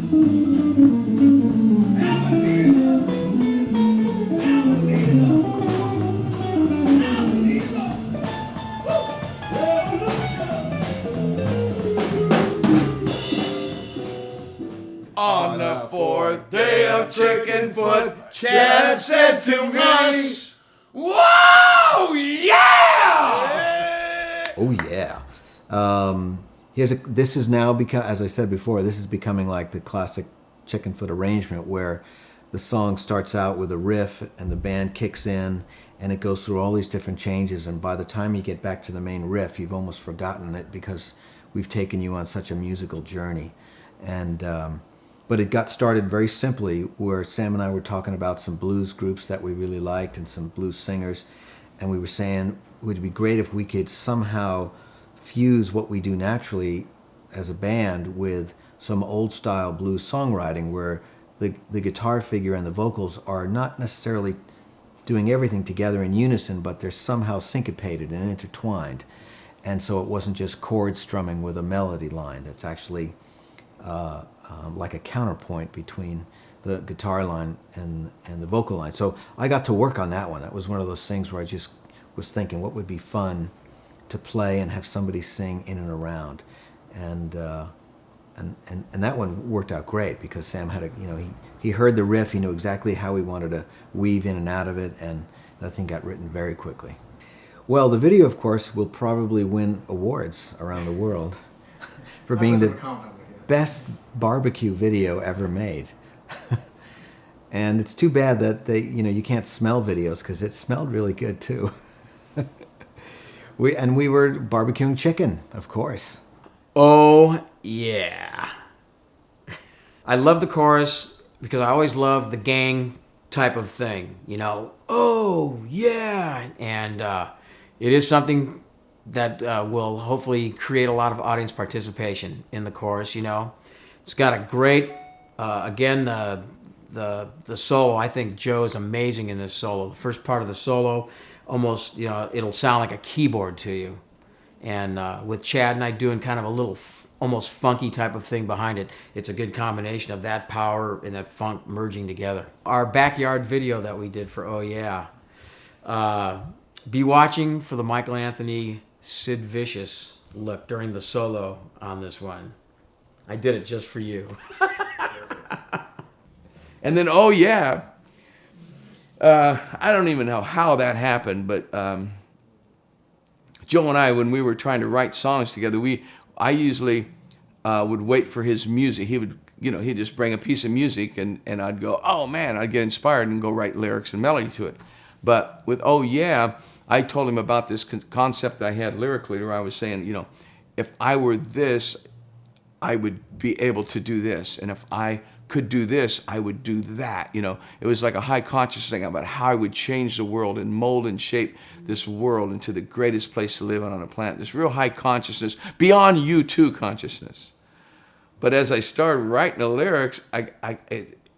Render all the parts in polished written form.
On the fourth day of Chickenfoot, Chad said to me, "Whoa, yeah!" Oh yeah. This is now become, as I said before, this is becoming like the classic Chickenfoot arrangement where the song starts out with a riff and the band kicks in and it goes through all these different changes, and by the time you get back to the main riff, you've almost forgotten it because we've taken you on such a musical journey. And but it got started very simply where Sam and I were talking about some blues groups that we really liked and some blues singers, and we were saying it would be great if we could somehow fuse what we do naturally as a band with some old style blues songwriting where the guitar figure and the vocals are not necessarily doing everything together in unison, but they're somehow syncopated and intertwined. And so it wasn't just chord strumming with a melody line that's actually like a counterpoint between the guitar line and the vocal line. So I got to work on that one. That was one of those things where I just was thinking what would be fun to play and have somebody sing in and around. And that one worked out great because Sam had he heard the riff, he knew exactly how he wanted to weave in and out of it, and that thing got written very quickly. Well, the video, of course, will probably win awards around the world for being the best barbecue video ever made. And it's too bad that you can't smell videos because it smelled really good too. We were barbecuing chicken, of course. Oh yeah. I love the chorus because I always love the gang type of thing, oh yeah. And it is something that will hopefully create a lot of audience participation in the chorus. It's got a great, again, the solo. I think Joe's amazing in this solo. The first part of the solo, almost, it'll sound like a keyboard to you. And with Chad and I doing kind of a little almost funky type of thing behind it, it's a good combination of that power and that funk merging together. Our backyard video that we did for Oh Yeah, be watching for the Michael Anthony Sid Vicious look during the solo on this one. I did it just for you. And then Oh Yeah, I don't even know how that happened, but Joe and I, when we were trying to write songs together, I usually would wait for his music. He would, he'd just bring a piece of music and I'd go, oh man, I'd get inspired and go write lyrics and melody to it. But with Oh Yeah, I told him about this concept I had lyrically where I was saying, if I were this, I would be able to do this. And if I could do this, I would do that. It was like a high conscious thing about how I would change the world and mold and shape this world into the greatest place to live on the planet. This real high consciousness, beyond you too consciousness. But as I started writing the lyrics,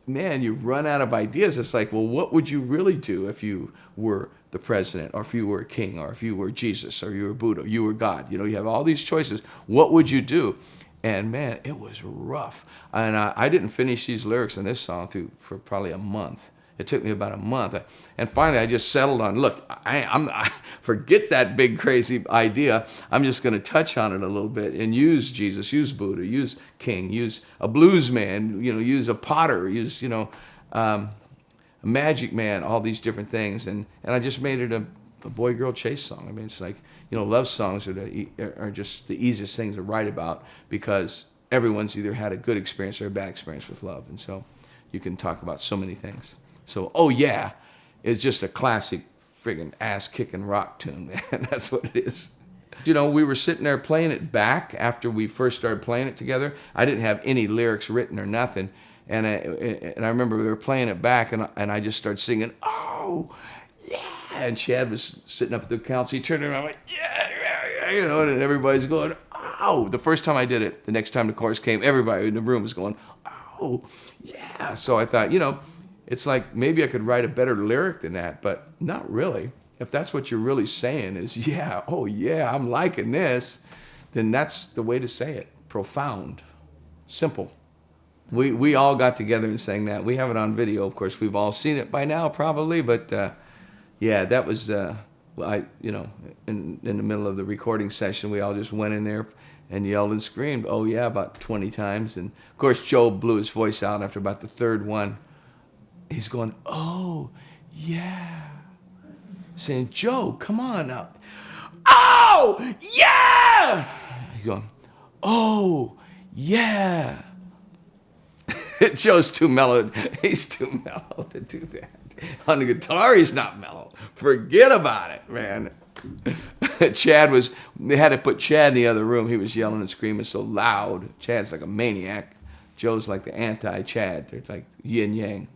man, you run out of ideas. It's like, well, what would you really do if you were the president, or if you were a king, or if you were Jesus, or you were Buddha, you were God? You have all these choices. What would you do? And man, it was rough. And I didn't finish these lyrics in this song for probably a month. It took me about a month. And finally, I just settled on, look, I forget that big, crazy idea. I'm just going to touch on it a little bit and use Jesus, use Buddha, use King, use a blues man, use a potter, use, a magic man, all these different things. And I just made it a boy-girl chase song. I mean, it's like, love songs are just the easiest things to write about because everyone's either had a good experience or a bad experience with love. And so you can talk about so many things. So, Oh Yeah, is just a classic friggin' ass-kicking rock tune, man. That's what it is. We were sitting there playing it back after we first started playing it together. I didn't have any lyrics written or nothing. And I remember we were playing it back, and I just started singing, oh, yeah. And Chad was sitting up at the council. He turned around and went, yeah, and everybody's going, oh. The first time I did it, the next time the chorus came, everybody in the room was going, oh, yeah. So I thought, it's like maybe I could write a better lyric than that, but not really. If that's what you're really saying is, yeah, oh yeah, I'm liking this, then that's the way to say it. Profound, simple. We all got together and sang that. We have it on video, of course. We've all seen it by now, probably. But yeah, that was in the middle of the recording session, we all just went in there and yelled and screamed. Oh yeah, about 20 times. And of course, Joe blew his voice out after about the third one. He's going, oh yeah, saying, Joe, come on now. Oh yeah. He's going, oh yeah. Joe's too mellow. He's too mellow to do that. On the guitar, he's not mellow. Forget about it, man. They had to put Chad in the other room. He was yelling and screaming so loud. Chad's like a maniac. Joe's like the anti-Chad. They're like yin yang.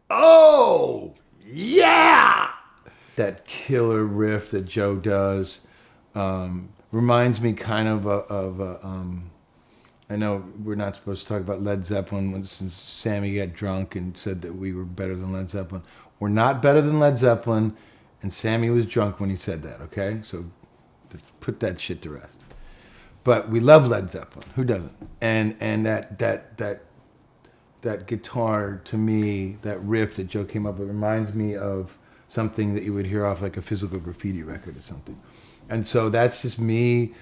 Oh, yeah! That killer riff that Joe does reminds me kind of I know we're not supposed to talk about Led Zeppelin since Sammy got drunk and said that we were better than Led Zeppelin. We're not better than Led Zeppelin, and Sammy was drunk when he said that, okay? So let's put that shit to rest. But we love Led Zeppelin. Who doesn't? And that guitar, to me, that riff that Joe came up with, reminds me of something that you would hear off like a Physical Graffiti record or something. And so that's just me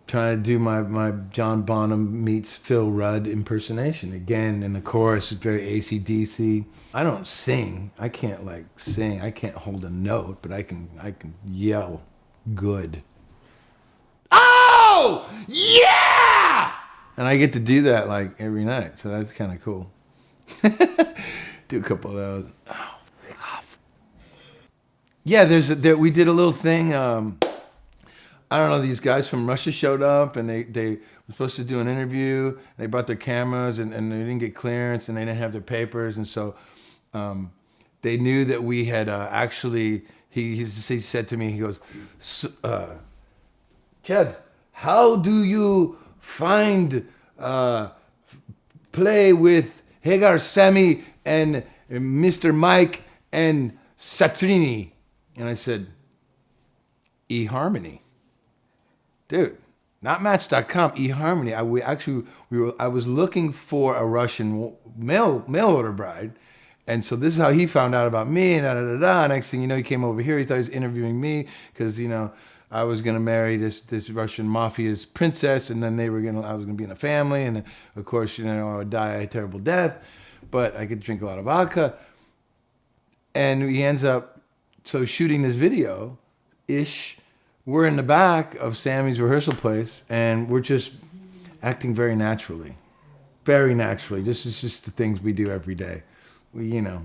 trying to do my John Bonham meets Phil Rudd impersonation. Again, in the chorus, it's very AC/DC. I don't sing. I can't sing. I can't hold a note, but I can yell good. Oh, yeah! And I get to do that like every night, so that's kind of cool. Do a couple of those. Oh, yeah, we did a little thing. I don't know, these guys from Russia showed up and they were supposed to do an interview. And they brought their cameras and they didn't get clearance and they didn't have their papers. And so they knew that we had actually, he said to me, he goes, Chad, how do you find play with Hagar, Sammy, and Mr. Mike and Satrini? And I said, eHarmony. Dude, not Match.com, eHarmony. I was looking for a Russian mail order bride, and so this is how he found out about me. And Next thing you know, he came over here. He thought he was interviewing me because I was gonna marry this Russian mafia's princess, and then I was gonna be in a family, and of course I would die a terrible death, but I could drink a lot of vodka. And he ends up shooting this video ish. We're in the back of Sammy's rehearsal place, and we're just acting very naturally. Very naturally. This is just the things we do every day. You'll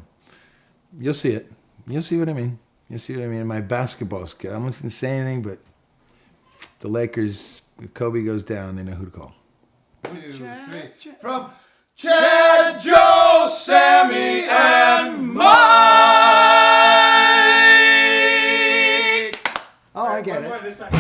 see it. You'll see what I mean. You'll see what I mean. In my basketball skill, I'm not going to say anything, but the Lakers, if Kobe goes down, they know who to call. 2, 3. From Chad, Joe, Sammy, and Mike! Oh, I get it.